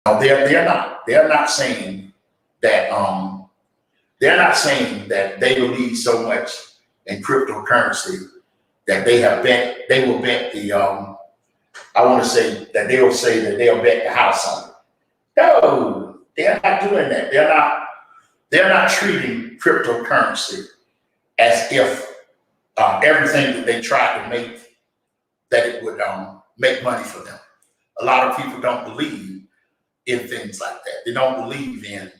No, they're not saying that they're not saying that they believe so much in cryptocurrency that they will bet the I want to say that they will say that they'll bet the house on it. No, they're not doing that. They're not treating cryptocurrency as if everything that they try to make, that it would make money for them. A lot of people don't believe in things like that. They don't believe in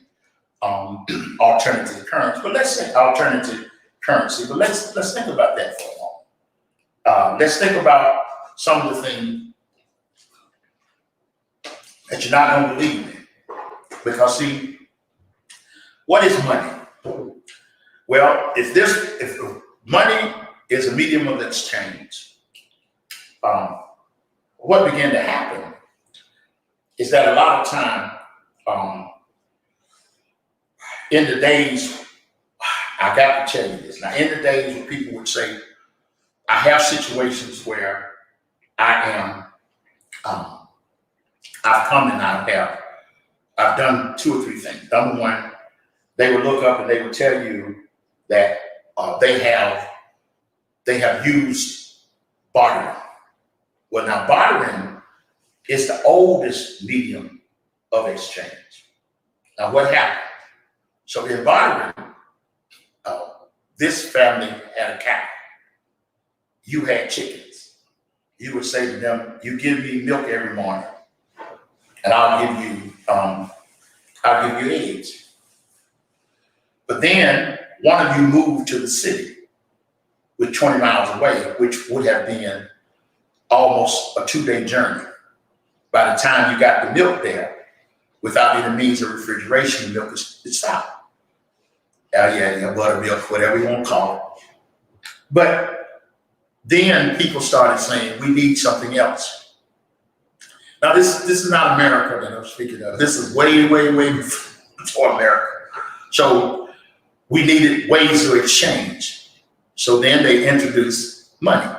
alternative currency. But let's say alternative currency. But let's think about that for a moment. Let's think about some of the things that you're not going to believe in. Because see, what is money? Well, if money is a medium of exchange, what began to happen is that a lot of time in the days, I got to tell you this. Now, in the days when people would say, I have situations where I am, I've come and I've done 2 or 3 things. Number one, they would look up and they would tell you that they have used bartering. Well, now bartering is the oldest medium of exchange. Now, what happened? So in bartering, this family had a cow. You had chickens. You would say to them, "You give me milk every morning, and I'll give you eggs." But then one of you moved to the city, with 20 miles away, which would have been almost a 2-day journey. By the time you got the milk there, without any means of refrigeration, the milk is out. Yeah, buttermilk, whatever you want to call it. But then people started saying, we need something else. Now, this is not America that I'm speaking of. This is way, way, way before America. So we needed ways to exchange. So then they introduced money.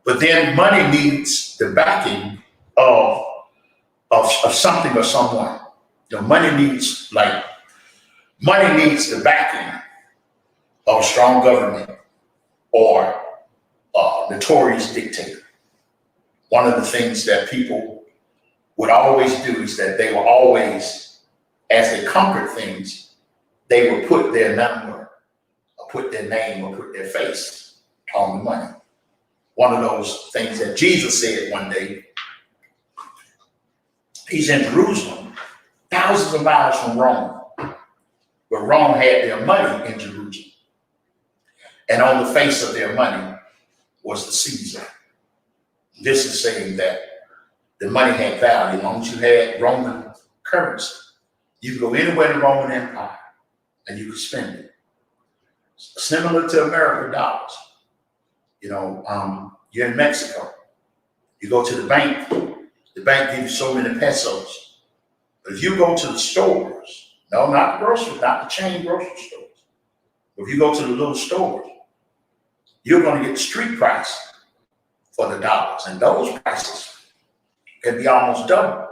But then money needs the backing of something or someone. Money needs the backing of a strong government or a notorious dictator. One of the things that people would always do is that they will always, as they conquered things, they would put their number, or put their name, or put their face on the money. One of those things that Jesus said one day, he's in Jerusalem, thousands of miles from Rome. But Rome had their money in Jerusalem. And on the face of their money was the Caesar. This is saying that the money had value. As long as you had Roman currency, you could go anywhere in the Roman Empire and you could spend it. Similar to American dollars. You're in Mexico. You go to the bank gives you so many pesos. But if you go to the stores, no, not the grocery, not the chain grocery stores. But if you go to the little stores, you're going to get the street price for the dollars. And those prices can be almost double.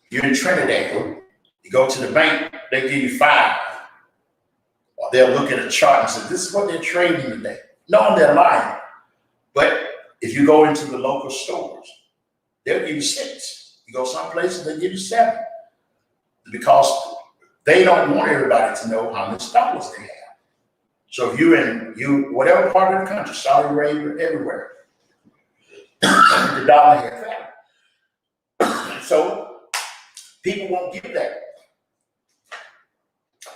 You're in Trinidad. You go to the bank, they give you 5. Or they'll look at a chart and say, this is what they're trading today. No, they're lying. But if you go into the local stores, they'll give you 6. You go some places, they give you 7. Because they don't want everybody to know how much dollars they have. So if you're in whatever part of the country, Saudi Arabia, everywhere, the dollar has value. So people won't give that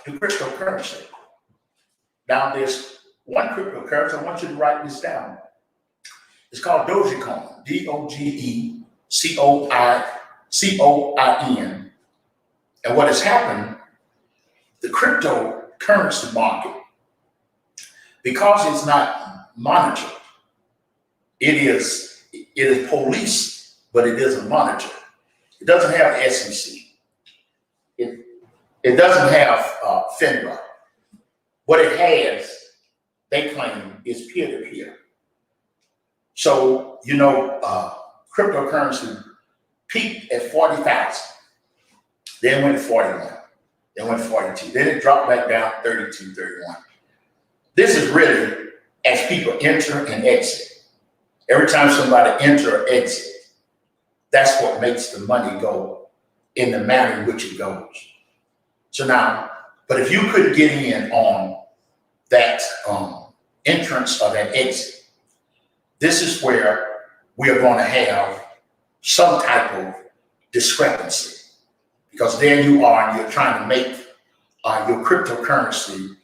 to cryptocurrency. Now there's one cryptocurrency, I want you to write this down. It's called Dogecoin, DOGECOIN. And what has happened, the cryptocurrency market, because it's not monitored, it is policed, but it isn't monitored. It doesn't have SEC. It doesn't have FINRA. What it has, they claim, is peer-to-peer. So, cryptocurrency peaked at 40,000. then went to 41, then went to 42, then it dropped back down 32, 31. This is really as people enter and exit. Every time somebody enter or exit, that's what makes the money go in the manner in which it goes. So now, but if you could get in on that entrance or that exit, this is where we are going to have some type of discrepancy, because there you are and you're trying to make your cryptocurrency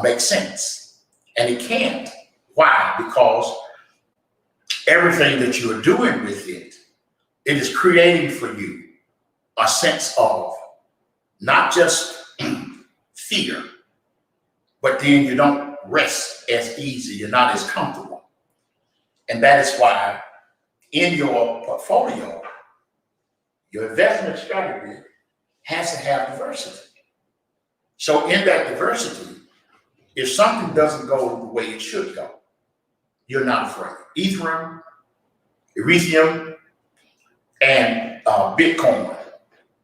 make sense. And it can't. Why? Because everything that you are doing with it, it is creating for you a sense of not just fear, but then you don't rest as easy, you're not as comfortable. And that is why in your portfolio, your investment strategy has to have diversity. So in that diversity, if something doesn't go the way it should go, you're not afraid. Ethereum, and Bitcoin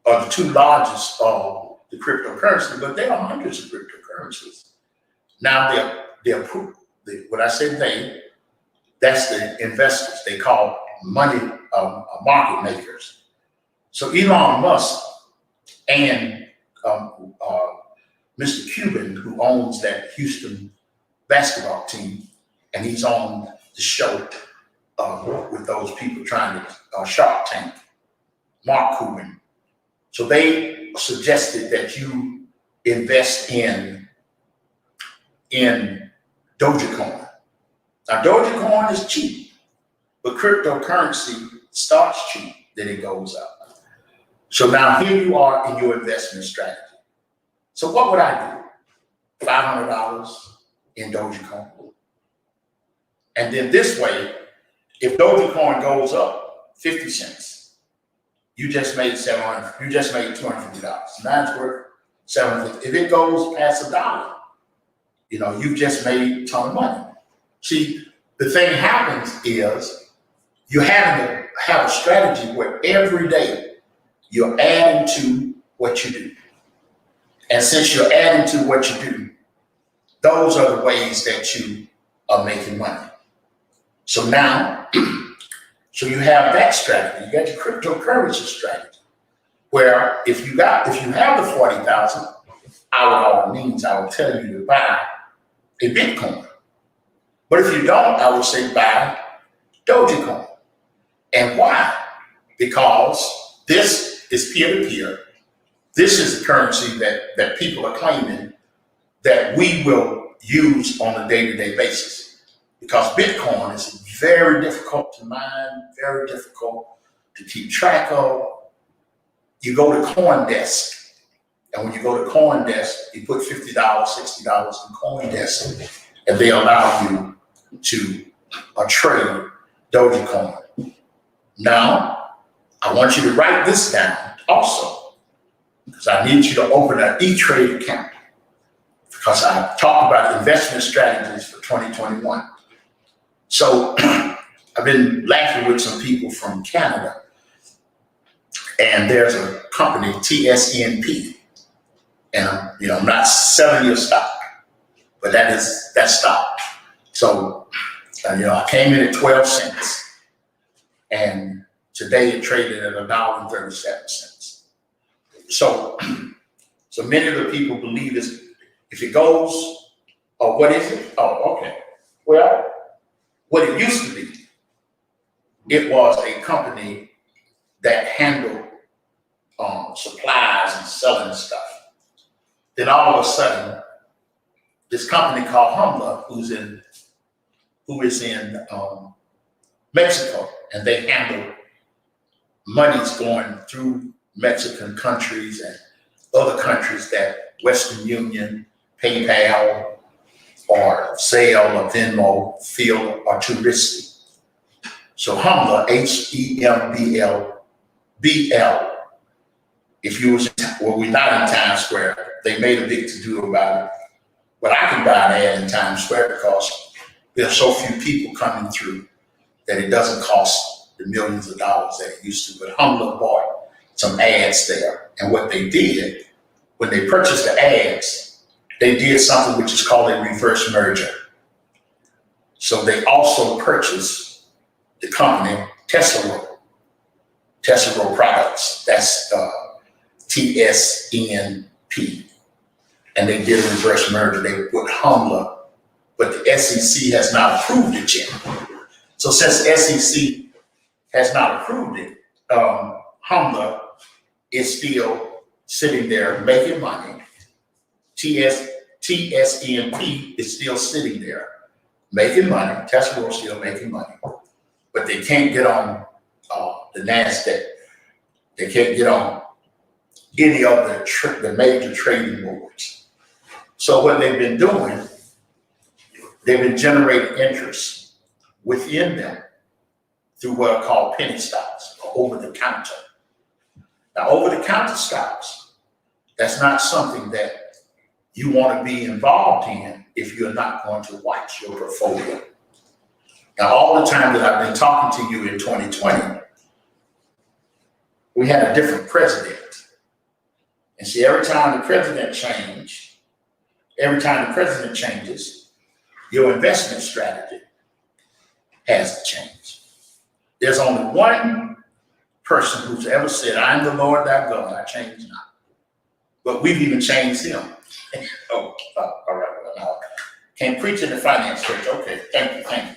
are the two largest of the cryptocurrency, but there are hundreds of cryptocurrencies. Now when I say they, that's the investors. They call money market makers. So Elon Musk and Mr. Cuban, who owns that Houston basketball team, and he's on the show with those people trying to Shark Tank, Mark Cuban. So they suggested that you invest in Dogecoin. Now Dogecoin is cheap, but cryptocurrency starts cheap, then it goes up. So now here you are in your investment strategy. So what would I do? $500 in Dogecoin. And then this way, if Dogecoin goes up 50 cents, you just made $700, you just made $250. Now it's worth $750. If it goes past $1, you've just made a ton of money. See, the thing happens is you're having to have a strategy where every day you're adding to what you do. And since you're adding to what you do, those are the ways that you are making money. So now, so you have that strategy. You got your cryptocurrency strategy, where if you have the 40,000, I will tell you to buy a Bitcoin. But if you don't, I would say buy Dogecoin. And why? Because this is peer-to-peer. This is the currency that people are claiming that we will use on a day-to-day basis. Because Bitcoin is very difficult to mine, very difficult to keep track of. You go to CoinDesk, and when you go to CoinDesk, you put $50, $60 in CoinDesk, and they allow you to trade Dogecoin. Now, I want you to write this down also, because I need you to open an E-Trade account, because I talked about investment strategies for 2021. So I've been laughing with some people from Canada, and there's a company, TSNP, and I'm not selling your stock, but that stock. So I came in at 12 cents, and today it traded at $1.37. So many of the people believe this. If it goes, what is it? Oh, okay. Well, what it used to be, it was a company that handled supplies and selling stuff. Then all of a sudden, this company called Humbler, who is in Mexico, and they handle monies going through Mexican countries and other countries that Western Union, PayPal, or Zelle or Venmo feel are too risky. So Humbler, HEMBL, if you we're not in Times Square, they made a big to-do about it. But I can buy an ad in Times Square because there are so few people coming through that it doesn't cost the millions of dollars that it used to. But Humbler bought some ads there. And what they did, when they purchased the ads, they did something which is called a reverse merger. So they also purchased the company Tesla Products. That's TSNP. And they did a reverse merger. They put Humla, but the SEC has not approved it yet. So since the SEC has not approved it, Humla is still sitting there making money. TSNP is still sitting there making money. Tesla is still making money, but they can't get on the NASDAQ. They can't get on any of the major trading boards. So what they've been doing, they've been generating interest within them through what are called penny stocks, or over-the-counter. Now, over-the-counter stocks, that's not something that you want to be involved in if you're not going to watch your portfolio. Now, all the time that I've been talking to you in 2020, we had a different president. And see, every time the president changes, your investment strategy has to change. There's only one person who's ever said, "I'm the Lord thy God, I change not." But we've even changed him. All right, well, now, can't preach in the finance church. Okay, thank you.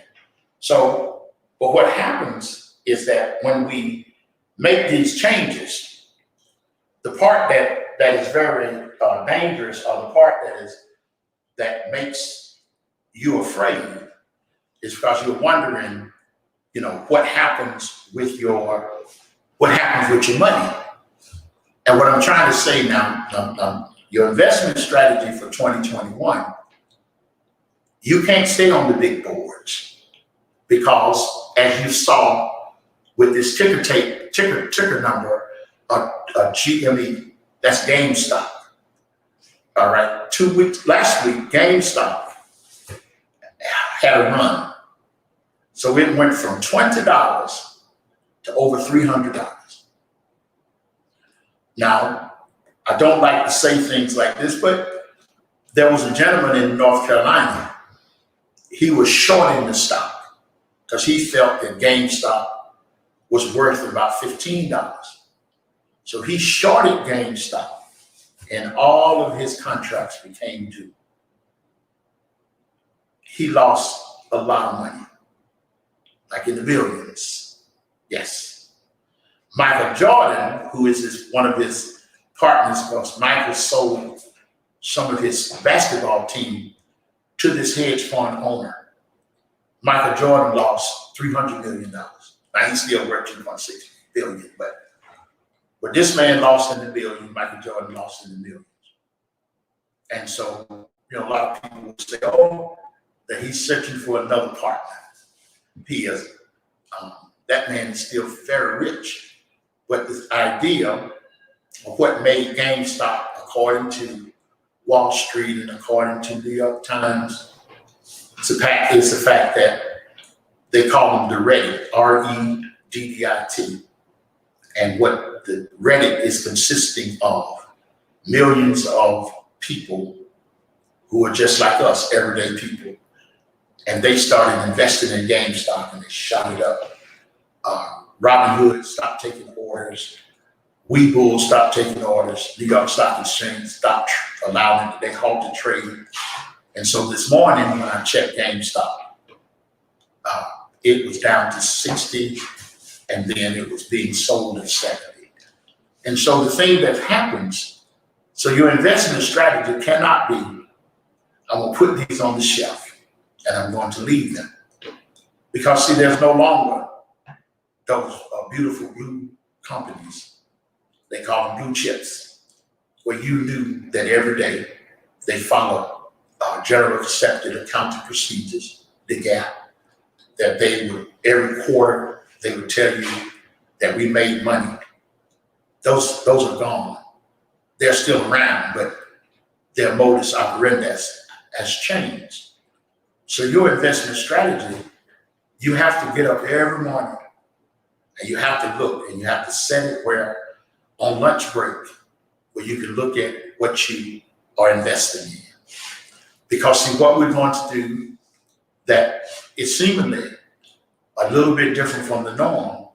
So, but what happens is that when we make these changes, the part that is very dangerous, or the part that makes you afraid, is because you're wondering, what happens with your money. And what I'm trying to say now, your investment strategy for 2021, you can't stay on the big boards, because as you saw with this ticker number, GME, that's GameStop. All right, last week, GameStop had a run. So it went from $20 to over $300. Now, I don't like to say things like this, but there was a gentleman in North Carolina. He was shorting the stock because he felt that GameStop was worth about $15. So he shorted GameStop, and all of his contracts became due. He lost a lot of money, like in the billions. Yes. Michael Jordan, who is one of his partners, because Michael sold some of his basketball team to this hedge fund owner. Michael Jordan lost $300 million. Now he's still worth $2.6 billion, but this man lost in the billions. Michael Jordan lost in the millions. And so, a lot of people will say, "Oh, that he's searching for another partner." He is. That man is still very rich. But this idea of what made GameStop, according to Wall Street and according to New York Times, is the fact that they call them the Reddit, REDDIT. And what the Reddit is consisting of millions of people who are just like us, everyday people. And they started investing in GameStop, and they shot it up. Robinhood stopped taking orders. Webull stopped taking orders. New York Stock Exchange stopped allowing it. They halted trading. And so this morning, when I checked GameStop, it was down to 60, and then it was being sold at 70. And so the thing that happens, so your investment strategy cannot be, I'm going to put these on the shelf and I'm going to leave them. Because see, there's no longer those beautiful blue companies. They call them blue chips, where you knew that every day they follow general accepted accounting procedures, the GAAP, that they would, every quarter, they would tell you that we made money. Those are gone. They're still around, but their modus operandi has changed. So your investment strategy, you have to get up every morning and you have to look and you have to set it where on lunch break where you can look at what you are investing in. Because see, what we're going to do that is seemingly a little bit different from the norm.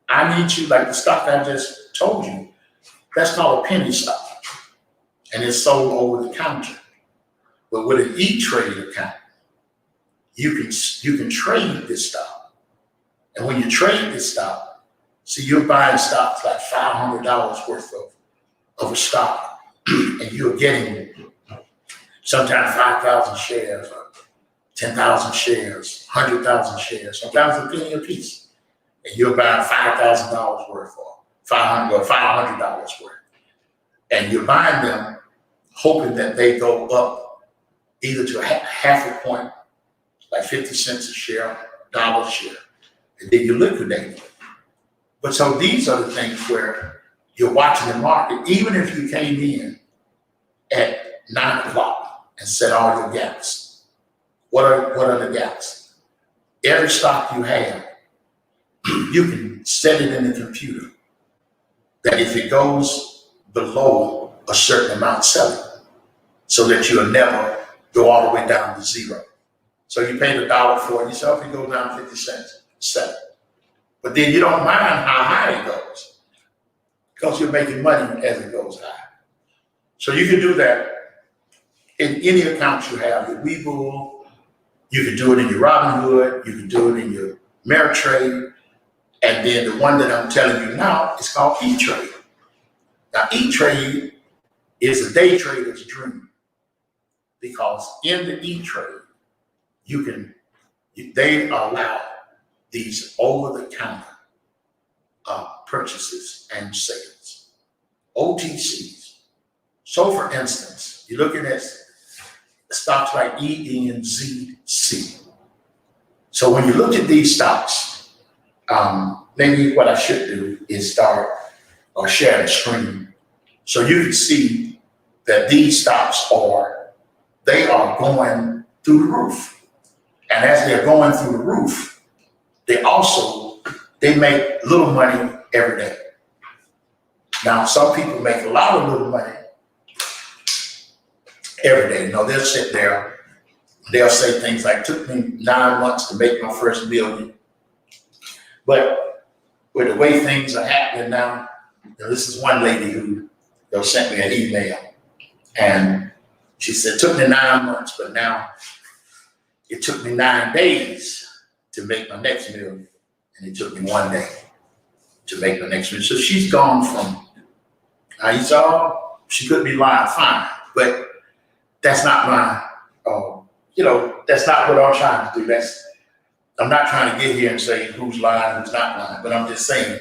I need you, like the stock I just told you, that's called a penny stock. And it's sold over the counter. But with an E-Trade account, you can trade this stock. And when you trade this stock, see, you're buying stocks like $500 worth of a stock, and you're getting sometimes 5,000 shares or 10,000 shares, 100,000 shares, sometimes a penny a piece. And you're buying $5,000 worth or $500 worth. And you're buying them hoping that they go up either to half a point, like 50 cents a share, dollar a share, and then you liquidate it. But so these are the things where you're watching the market, even if you came in at 9 o'clock and set all your gaps. What are the gaps? Every stock you have, you can set it in the computer that if it goes below a certain amount, sell it, so that you'll never go all the way down to zero. So you paid $1 for it, yourself, it goes down 50 cents, sell it. But then you don't mind how high it goes because you're making money as it goes high. So you can do that in any account you have, your Webull, you can do it in your Robinhood, you can do it in your Ameritrade, and then the one that I'm telling you now is called E-Trade. Now, E-Trade is a day trader's dream because in the E-Trade, they allow these over-the-counter purchases and sales, OTCs. So, for instance, you're looking at stocks like ENZC. So when you look at these stocks, maybe what I should do is start or share the screen so you can see that these stocks are going through the roof. And as they're going through the roof, they make little money every day. Now, some people make a lot of little money every day. You know, they'll sit there, they'll say things like, took me 9 months to make my first million. But with the way things are happening now, this is one lady who sent me an email, and she said, took me 9 months, but now it took me 9 days to make my next million, and it took me 1 day to make my next million. So she's gone from, you saw, she could be lying, fine, but that's not my, that's not what I'm trying to do. I'm not trying to get here and say who's lying, who's not lying, but I'm just saying,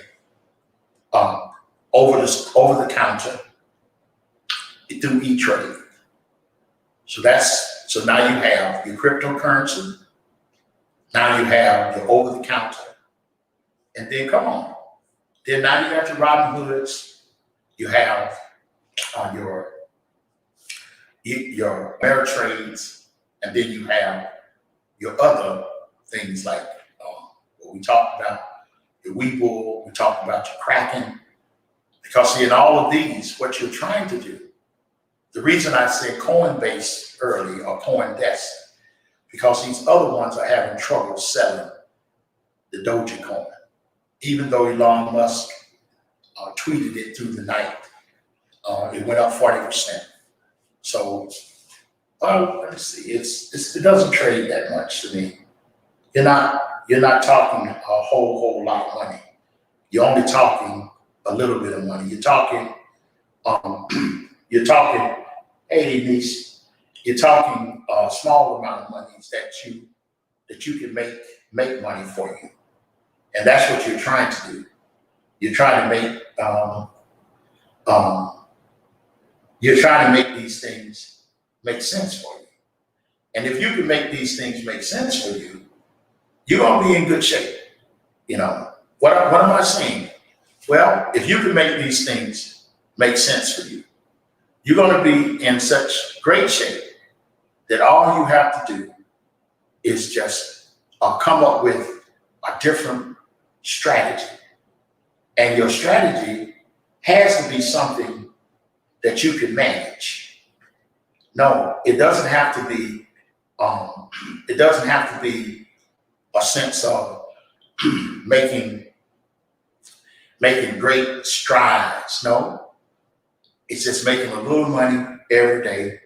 over the counter, through E-Trade. So now you have your cryptocurrency, now you have your over the counter, and then come on. Then now you got your Robinhoods, you have your Ameritrades, and then you have your other things like what we talked about, your Webull, we talked about your Kraken. Because see, in all of these, what you're trying to do, the reason I said Coinbase early or CoinDesk, because these other ones are having trouble selling the Dogecoin, even though Elon Musk tweeted it through the night. It went up 40%. So, let's see, it doesn't trade that much to me. You're not talking a whole lot of money. You're only talking a little bit of money. You're talking, hey niece, you're talking a small amount of money that you can make money for you. And that's what you're trying to do. You're trying to make these things make sense for you. And if you can make these things make sense for you, you're gonna be in good shape. You know, what am I saying? Well, if you can make these things make sense for you, you're gonna be in such great shape that all you have to do is just come up with a different strategy. And your strategy has to be something that you can manage. No, it doesn't have to be. It doesn't have to be a sense of making great strides. No, it's just making a little money every day,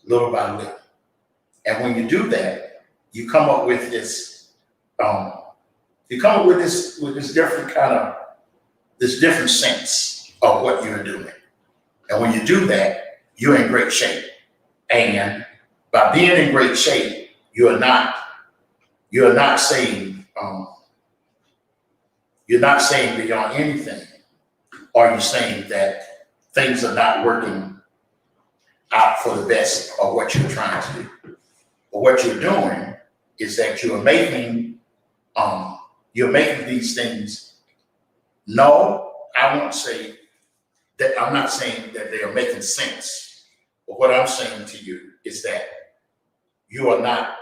little by little. And when you do that, you come up with this. You come up with this different kind of this different sense of what you're doing. And when you do that, you're in great shape. And by being in great shape, you're not saying beyond anything. Are you saying that things are not working out for the best of what you're trying to do? But what you're doing is that you're making these things. No, I won't say that. I'm not saying that they are making sense. But what I'm saying to you is that you're not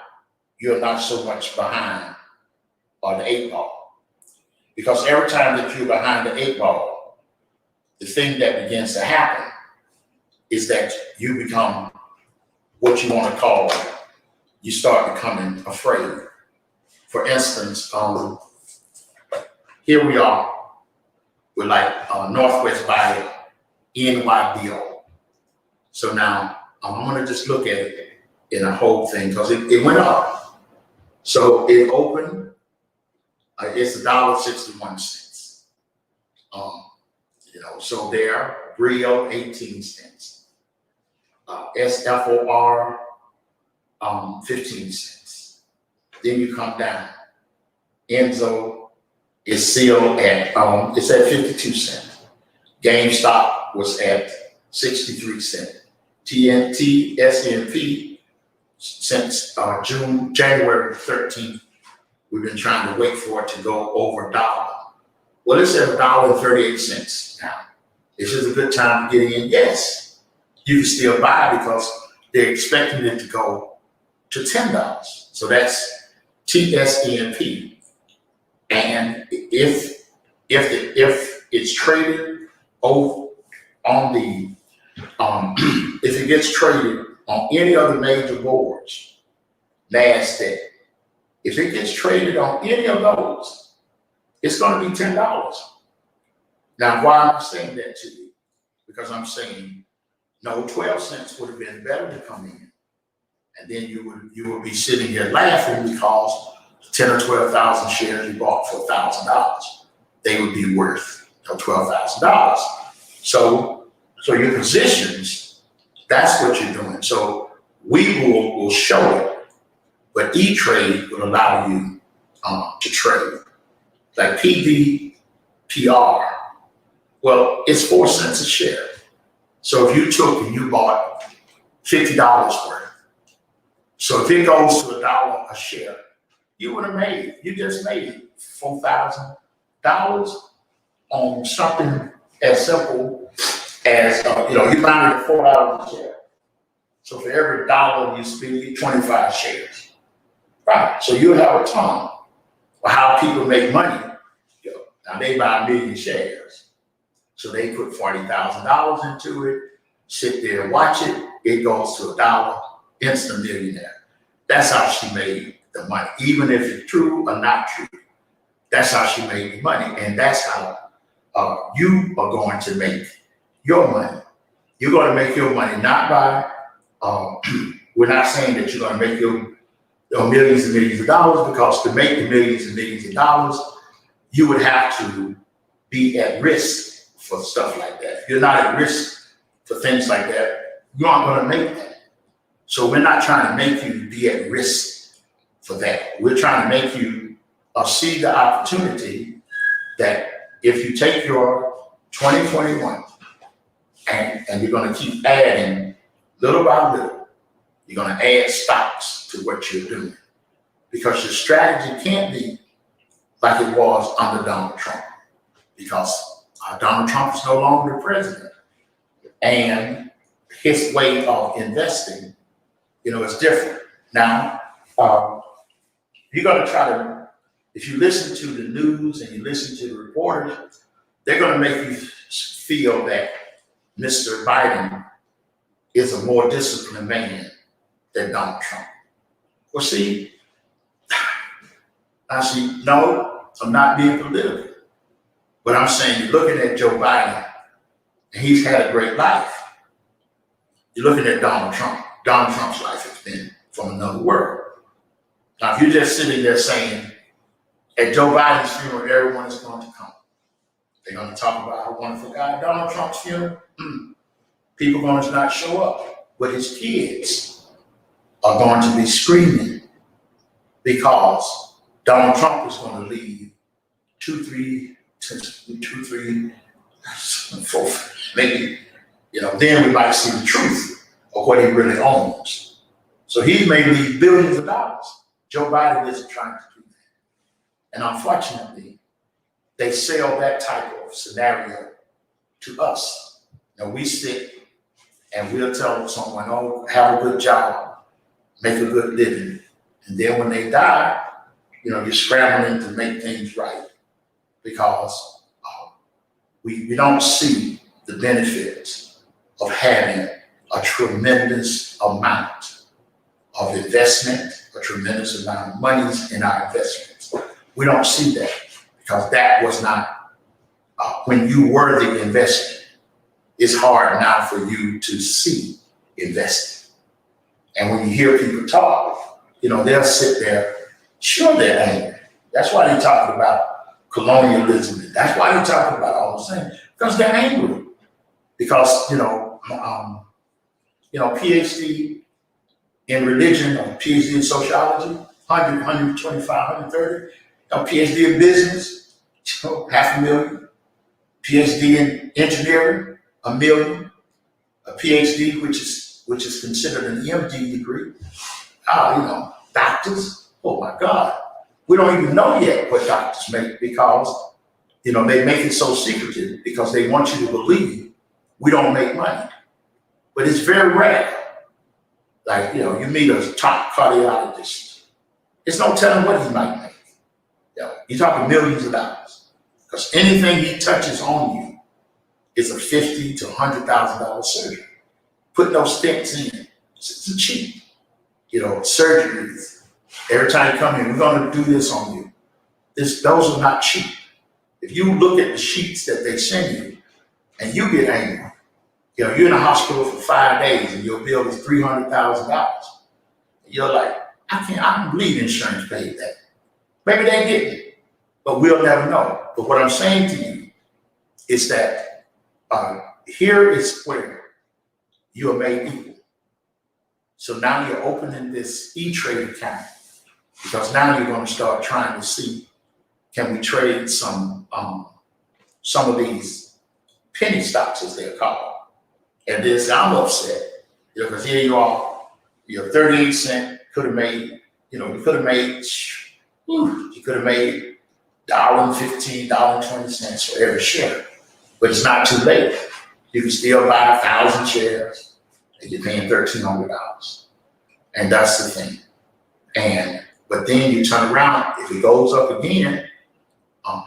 so much behind on the 8 ball. Because every time that you're behind the 8 ball, the thing that begins to happen is that you become what you want to call, you start becoming afraid. For instance, here we are, we're like Northwest Bio, NYBO. So now I'm going to just look at it in a whole thing because it went up. So it opened, it's $1.61. So there, Brio 18 cents, SFOR 15 cents. Then you come down. Enzo is still at it's at 52 cents. GameStop was at 63 cents. TNT, SNP, since January 13th, we've been trying to wait for it to go over $1. Well, it's at $1.38 now. This is a good time to get in. Yes, you can still buy because they're expecting it to go to $10. So that's TSNP. And if it's traded over on the if it gets traded on any other major boards, NASDAQ, if it gets traded on any of those, it's going to be $10. Now, why am I saying that to you? Because I'm saying, no, 12 cents would have been better to come in. And then you would be sitting here laughing because 10 or 12,000 shares you bought for $1,000. They would be worth $12,000. So your positions, that's what you're doing. So we will show it, but E-Trade will allow you to trade. Like PDPR, well, it's 4 cents a share. So if you took and you bought $50 worth, so if it goes to $1 a share, you just made $4,000 on something as simple as, you found it at $4 a share. So for every dollar you spend, you get 25 shares. Right, so you'll have a ton of how people make money. Now they buy 1 million shares. So they put $40,000 into it, sit there and watch it. It goes to $1, instant millionaire. That's how she made the money. Even if it's true or not true, that's how she made the money. And that's how you are going to make your money. You're going to make your money not by, we're not saying that you're going to make your millions and millions of dollars, because to make the millions and millions of dollars, you would have to be at risk for stuff like that. If you're not at risk for things like that, you aren't going to make that. So we're not trying to make you be at risk for that. We're trying to make you see the opportunity that if you take your 2021 and you're going to keep adding little by little, you're going to add stocks to what you're doing, because your strategy can't be like it was under Donald Trump, because Donald Trump is no longer the president, and his way of investing, is different. Now, you're going to try to, if you listen to the news and you listen to the reporters, they're going to make you feel that Mr. Biden is a more disciplined man than Donald Trump. Well, see, no, I'm not being political. But I'm saying you're looking at Joe Biden, and he's had a great life. You're looking at Donald Trump. Donald Trump's life has been from another world. Now, if you're just sitting there saying, at Joe Biden's funeral, everyone is going to come. They're going to talk about how wonderful guy Donald Trump's funeral. People are going to not show up. But his kids are going to be screaming because Donald Trump is going to leave 2, 3, 4, maybe, then we might see the truth of what he really owns. So he may leave billions of dollars. Joe Biden isn't trying to do that. And unfortunately, they sell that type of scenario to us. Now we sit and we'll tell someone, oh, have a good job, make a good living. And then when they die, you're scrambling to make things right because we don't see the benefits of having a tremendous amount of investment, a tremendous amount of money in our investments. We don't see that because that was not, when you were the investment, it's hard now for you to see investing. And when you hear people talk, they'll sit there, sure they're angry. That's why they're talking about colonialism. That's why they're talking about all those things, because they're angry. Because, PhD in religion or PhD in sociology, 100, 125, 130. PhD in business, $500,000. PhD in engineering, $1 million. A PhD, which is considered an MD degree. Doctors, oh my God. We don't even know yet what doctors make because, they make it so secretive because they want you to believe we don't make money. But it's very rare. Like, you meet a top cardiologist. There's no telling what he might make. You're talking millions of dollars. Because anything he touches on you is a $50,000 to $100,000 surgery. Put those stents in. It's cheap. Surgeries. Every time you come in, we're going to do this on you. Those are not cheap. If you look at the sheets that they send you and you get angry, you're in the hospital for 5 days and your bill is $300,000. You're like, I don't believe insurance paid that. Maybe they didn't, but we'll never know. But what I'm saying to you is that here is where you are made equal. So now you're opening this E-Trade account because now you're going to start trying to see, can we trade some of these penny stocks, as they're called. And this, I'm upset, because here you are, you're 38 cents, could have made, you could have made $1.15, $1.20 for every share. But it's not too late. You can still buy 1,000 shares and you're paying $1,300. And that's the thing. But then you turn around, if it goes up again,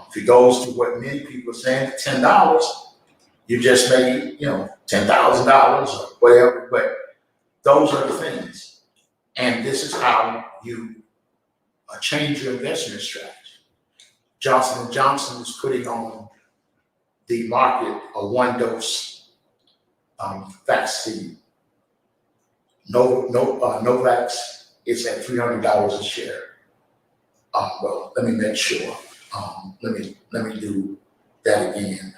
if it goes to what many people are saying, $10, you just made, $10,000 or whatever. But those are the things. And this is how you change your investment strategy. Johnson & Johnson is putting on the market a 1-dose vaccine. Novavax is at $300 a share. Well, let me make sure. Let me do that again.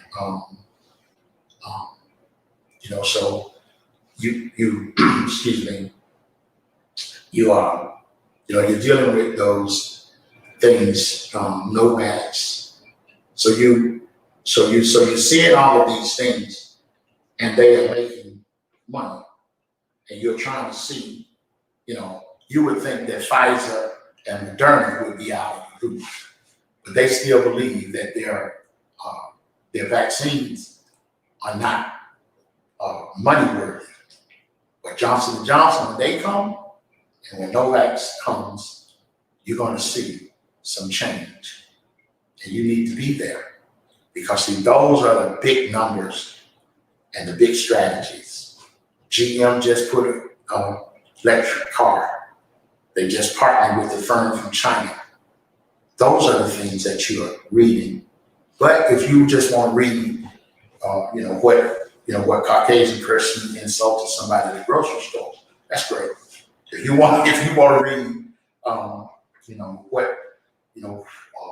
So you excuse me. You are, you're dealing with those things, Novavax. So you're seeing all of these things, and they are making money, and you're trying to see, you would think that Pfizer and Moderna would be out of the loop, but they still believe that their vaccines are not money worthy. But Johnson & Johnson, when they come, and when Novavax comes, you're going to see some change, and you need to be there. Because see, those are the big numbers and the big strategies. GM just put an electric car. They just partnered with a firm from China. Those are the things that you are reading. But if you just want to read, what Caucasian person insulted somebody at the grocery store, that's great. If you want to read,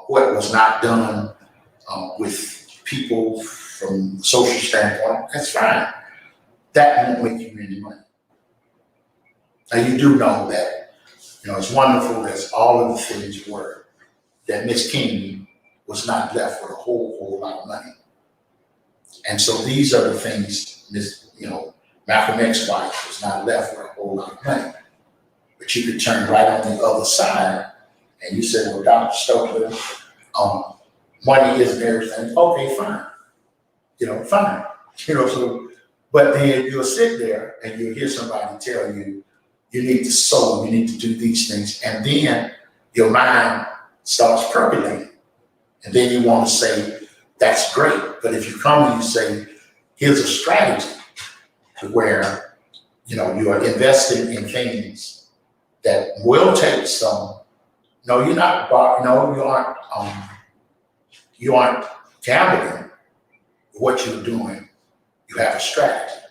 what was not done with people from a social standpoint, that's fine. That won't make you any money. Now you do know that, it's wonderful as all of the things were, that Miss King was not left with a whole lot of money. And so these are the things, Malcolm X's wife was not left with a whole lot of money. But you could turn right on the other side and you said, well, Dr. Stokely, money isn't everything. Okay, fine. Fine. But then you'll sit there and you'll hear somebody tell you, you need to sow, you need to do these things. And then your mind starts percolating. And then you want to say, that's great. But if you come and you say, here's a strategy to where, you are investing in things that will take some, no, you're not, no, you aren't gambling. What you're doing, you have a strategy.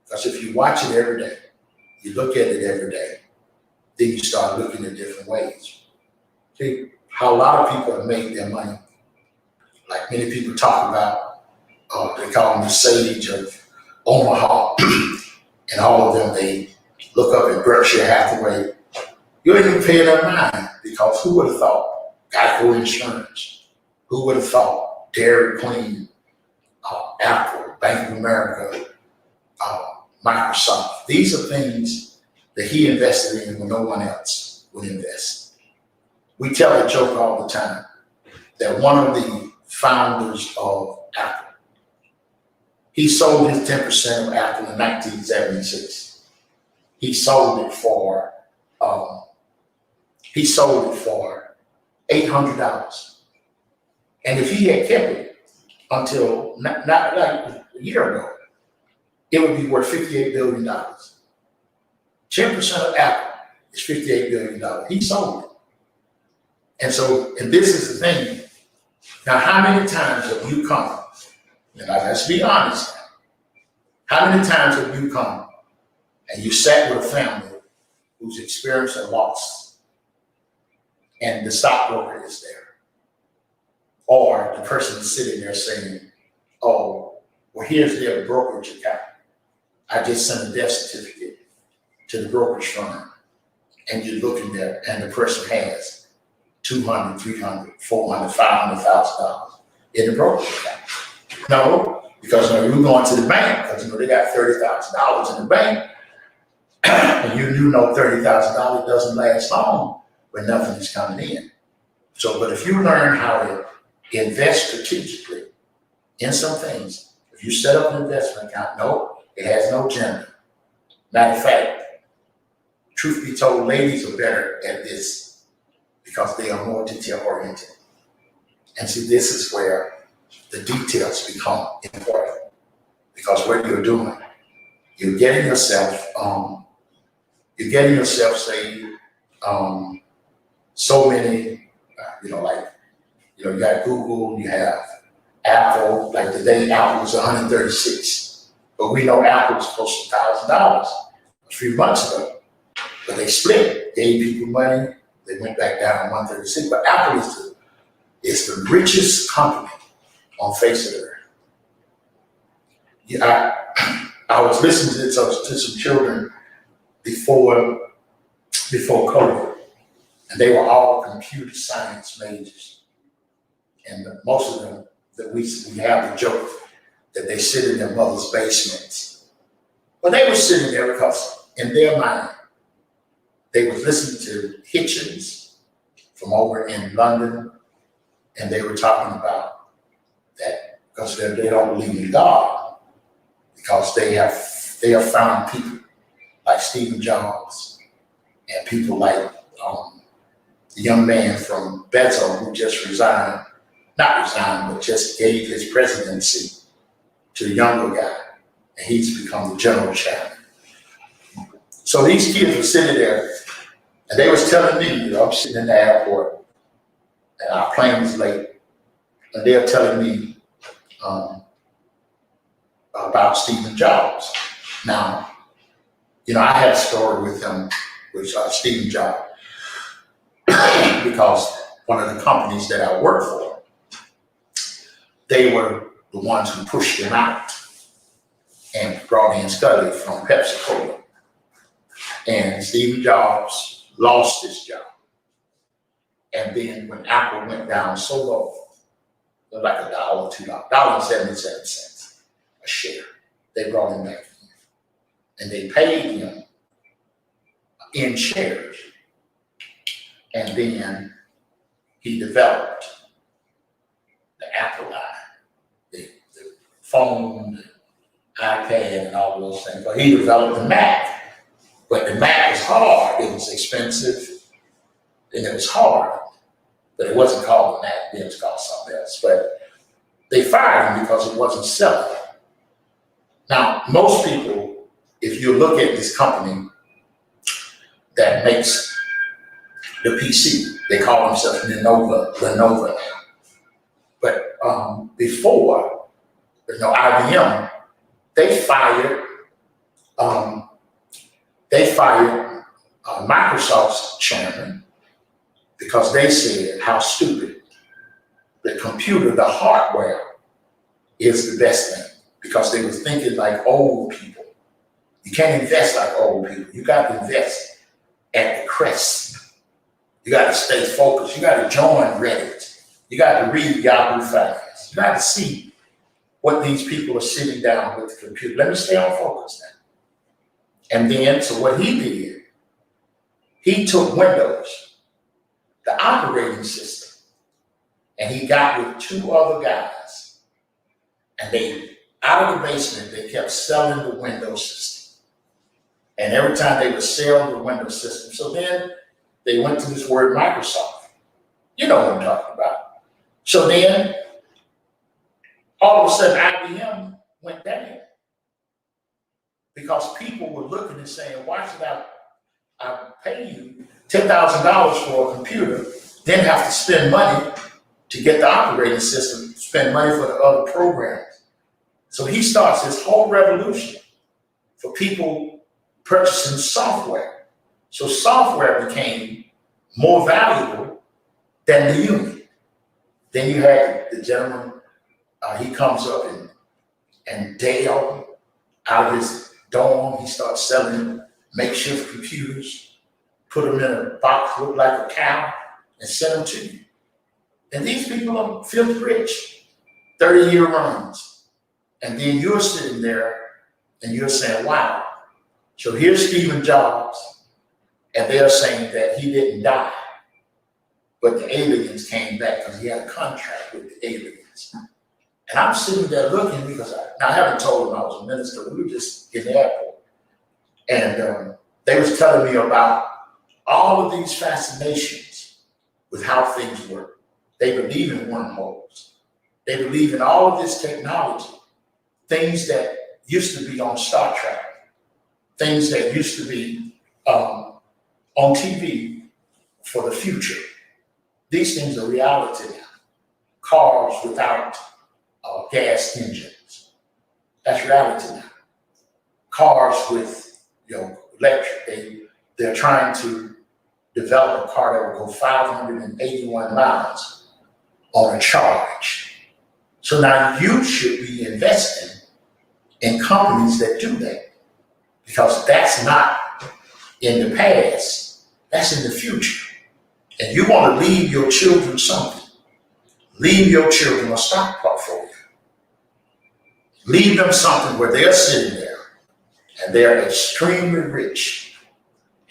Because if you watch it every day, you look at it every day, then you start looking at different ways. See how a lot of people have made their money. Like many people talk about, they call them the Sage of Omaha, and all of them, they look up at Berkshire Hathaway. You ain't even paying that mind, because who would have thought Geico Insurance? Who would have thought Dairy Queen, Apple, Bank of America, Microsoft? These are things that he invested in when no one else would invest. We tell the joke all the time that one of the founders of Apple, he sold his 10% of Apple in 1976. He sold it for $800. And if he had kept it until not like a year ago, it would be worth $58 billion. 10% of Apple is $58 billion. He sold it. And this is the thing. Now, how many times have you come, and let's be honest now, how many times have you come and you sat with a family who's experienced a loss and the stockbroker is there? Or the person is sitting there saying, oh, well, here's their brokerage account. I just sent a death certificate to the brokerage firm. And you're looking there and the person has $200,000, $300,000, $400,000, $500,000 in the brokerage account. No, because when you're going to the bank, because they got $30,000 in the bank, and you know $30,000 doesn't last long when nothing is coming in. So, but if you learn how to invest strategically in some things, if you set up an investment account, no, it has no gender. Matter of fact, truth be told, ladies are better at this because they are more detail oriented. And see, this is where the details become important, because what you're doing, you're getting yourself say, so many, you got Google, you have Apple. Like today, Apple was 136, but we know Apple was close to $1,000 a few months ago. But they split, gave people money. They went back down to 136. But Apple is the richest company on face of the earth. Yeah, I was listening to some children before COVID, and they were all computer science majors. And most of them, that we have the joke that they sit in their mother's basements. But they were sitting there because in their mind, they were listening to Hitchens from over in London, and they were talking about that because they don't believe in God, because they have found people like Stephen Jobs and people like the young man from Bethel who just resigned not resigned, but just gave his presidency to a younger guy, and he's become the general chairman. So these kids were sitting there, and they was telling me, I'm sitting in the airport, and our plane was late, and they're telling me about Stephen Jobs. Now, I had a story with him, with Stephen Jobs, because one of the companies that I work for, they were the ones who pushed him out and brought in Scully from Pepsi-Cola. And Steve Jobs lost his job. And then when Apple went down so low, it was like $1, $2, $1.77 a share, they brought him back in. And they paid him in shares. And then he developed the Apple line, the phone, the iPad, and all those things. But he developed the Mac. But the Mac was hard. It was expensive, and it was hard. But it wasn't called the Mac. It was called something else. But they fired him because it wasn't selling. Now, most people, if you look at this company that makes the PC, they call themselves Lenovo now. But before, IBM, they fired Microsoft's chairman because they said how stupid the computer, the hardware, is the best thing, because they were thinking like old people. You can't invest like old people. You got to invest at the crest. You got to stay focused. You got to join Reddit. You got to read Yahoo Finance. You got to see what these people are sitting down with the computer. Let me stay on focus now. And then, so what he did, he took Windows, the operating system, and he got with 2 other guys, and they, out of the basement, they kept selling the Windows system. And every time they would sell the Windows system, so then they went to this word Microsoft. You know what I'm talking about. So then, all of a sudden, IBM went down because people were looking and saying, why should I pay you $10,000 for a computer, then have to spend money to get the operating system, spend money for the other programs? So he starts this whole revolution for people purchasing software. So software became more valuable than the unit. Then you had the gentleman, he comes up and Dale, out of his dorm, he starts selling makeshift computers, put them in a box, look like a cow, and send them to you. And these people are filthy rich, 30-year runs. And then you're sitting there and you're saying, wow. So here's Stephen Jobs, and they're saying that he didn't die, but the aliens came back because he had a contract with the aliens. And I'm sitting there looking because I haven't told them I was a minister. We were just in the airport. And they was telling me about all of these fascinations with how things work. They believe in wormholes. They believe in all of this technology, things that used to be on Star Trek, things that used to be on TV for the future. These things are reality now. Cars without gas engines. That's reality now. Cars with electric. They're trying to develop a car that will go 581 miles on a charge. So now you should be investing in companies that do that, because that's not in the past, that's in the future. And you want to leave your children something. Leave your children a stock portfolio. Leave them something where they're sitting there and they're extremely rich.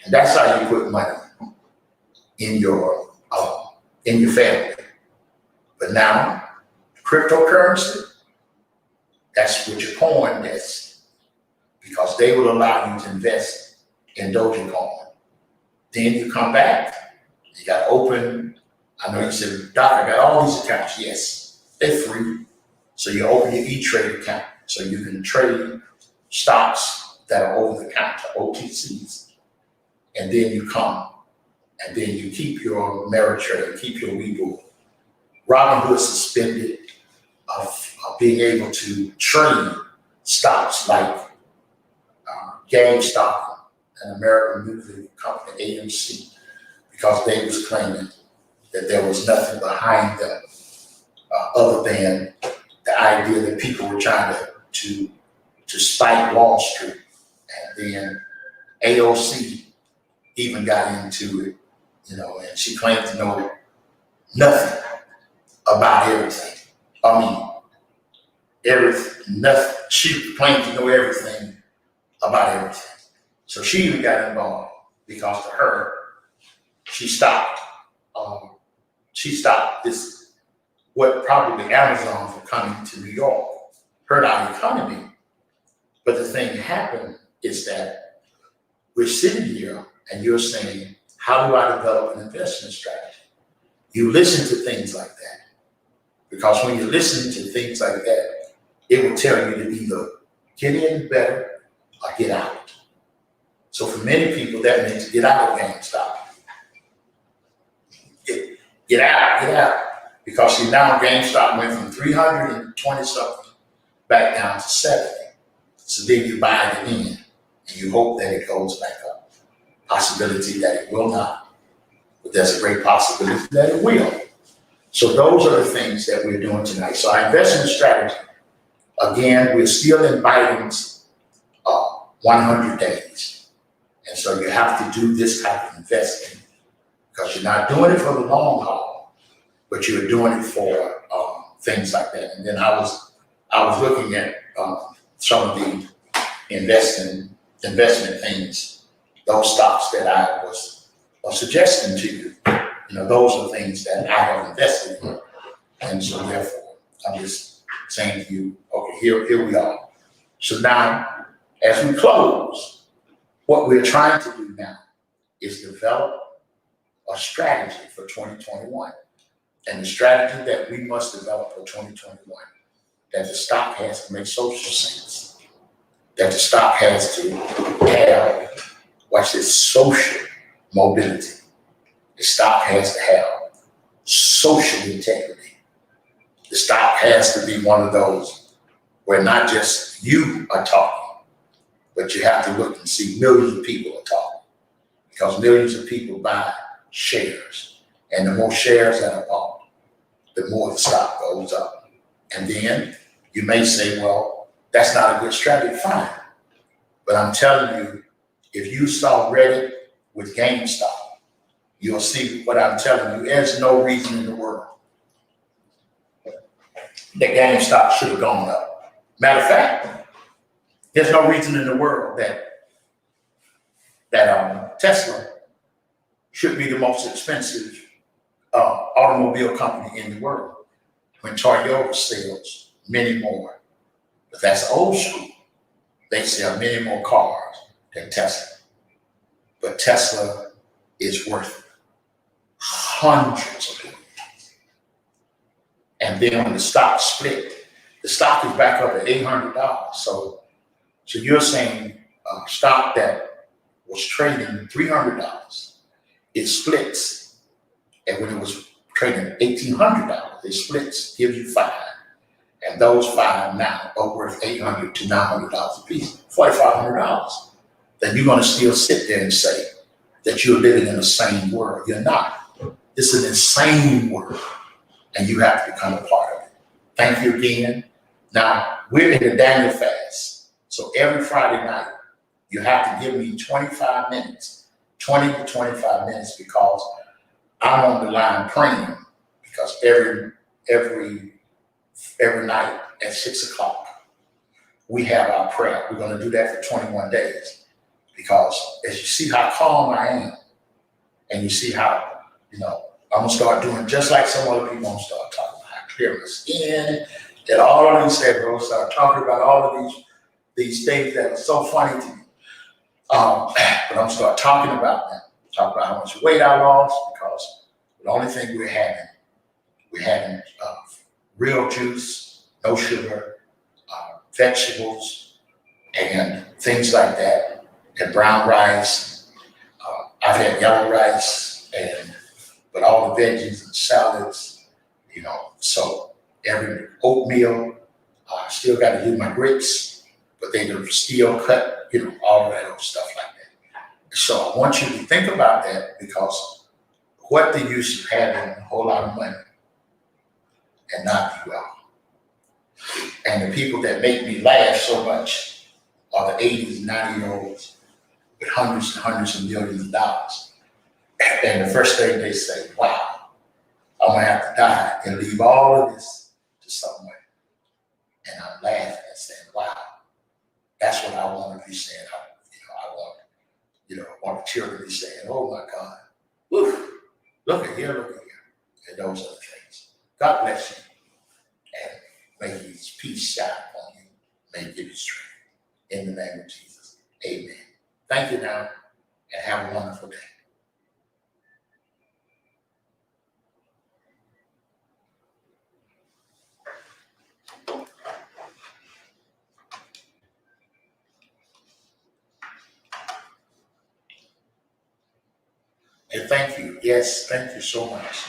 And that's how you put money in your family. But now, cryptocurrency, that's what your coin is, because they will allow you to invest in Dogecoin. Then you come back, you got to open I know you said, Doc, I got all these accounts. Yes, they're free. So you open your E-Trade account so you can trade stocks that are over the counter, OTCs. And then you come and then you keep your Ameritrade, keep your Webull. Robinhood suspended of being able to trade stocks like GameStop and American Movie Company, AMC, because they was claiming that there was nothing behind them other than the idea that people were trying to spike Wall Street. And then AOC even got into it, and she claimed to know nothing about everything. I mean, nothing. She claimed to know everything about everything. So she even got involved because to her, she stopped this, what probably Amazon for coming to New York, hurt our economy. But the thing that happened is that we're sitting here and you're saying, how do I develop an investment strategy? You listen to things like that. Because when you listen to things like that, it will tell you to either get in better or get out. So for many people, that means get out of GameStop. Get out. Because see, now GameStop went from 320 something back down to 70. So then you buy it in and you hope that it goes back up. Possibility that it will not, but there's a great possibility that it will. So those are the things that we're doing tonight. So our investment strategy, again, we're still in Biden's 100 days. And so you have to do this type of investing because you're not doing it for the long haul, but you're doing it for things like that. And then I was looking at some of the investment things, those stocks that I was suggesting to you. Those are things that I have invested in. And so therefore, I'm just saying to you, okay, here we are. So now, as we close, what we're trying to do now is develop a strategy for 2021. And the strategy that we must develop for 2021, that the stock has to make social sense, that the stock has to have, watch this, social mobility. The stock has to have social integrity. The stock has to be one of those where not just you are talking, but you have to look and see millions of people are talking, because millions of people buy shares. And the more shares that are bought, the more the stock goes up. And then you may say, well, that's not a good strategy. Fine. But I'm telling you, if you saw Reddit with GameStop, you'll see what I'm telling you. There's no reason in the world that GameStop should have gone up. Matter of fact, there's no reason in the world that Tesla should be the most expensive automobile company in the world when Toyota sells many more. But that's old school. They sell many more cars than Tesla. But Tesla is worth hundreds of billions. And then when the stock split, the stock is back up at $800. So you're saying a stock that was trading $300, it splits. And when it was trading $1,800, it splits, gives you $5. And those $5 now are worth $800 to $900 a piece, $4,500. Then you're going to still sit there and say that you're living in the same world. You're not. It's an insane world, and you have to become a part of it. Thank you again. Now, we're in the Daniel fast. So every Friday night, you have to give me 25 minutes, 20 to 25 minutes, because I'm on the line praying, because every night at 6 o'clock, we have our prayer. We're going to do that for 21 days, because as you see how calm I am, and you see how, I'm going to start doing just like some other people. I'm going to start talking about how clear my skin, and all of these things. We'll start talking about all of these things that are so funny to me. But I'm going to start talking about them. Talk about how much weight I lost, because The only thing we're having real juice, no sugar, vegetables, and things like that, and brown rice. I've had yellow rice, but all the veggies and salads, so every oatmeal. I still got to do my grits, but they are still cut, all of that old stuff like that. So I want you to think about that, because what the use of having a whole lot of money and not be well? And the people that make me laugh so much are the 80s and 90-year-olds with hundreds and hundreds of millions of dollars. And the first thing they say, wow, I'm gonna have to die and leave all of this to someone. And I'm laughing and saying, wow, that's what I want to be saying. I want the children to be saying, oh my God, woo, look at here, and those other things. God bless you. And may his peace shine upon you. May he give you strength. In the name of Jesus. Amen. Thank you now, and have a wonderful day. And thank you. Yes, thank you so much.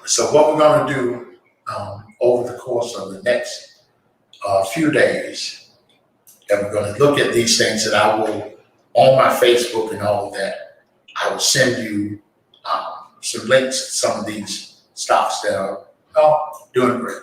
So what we're going to do over the course of the next few days, and we're going to look at these things, and I will, on my Facebook and all of that, I will send you some links to some of these stocks that are doing great.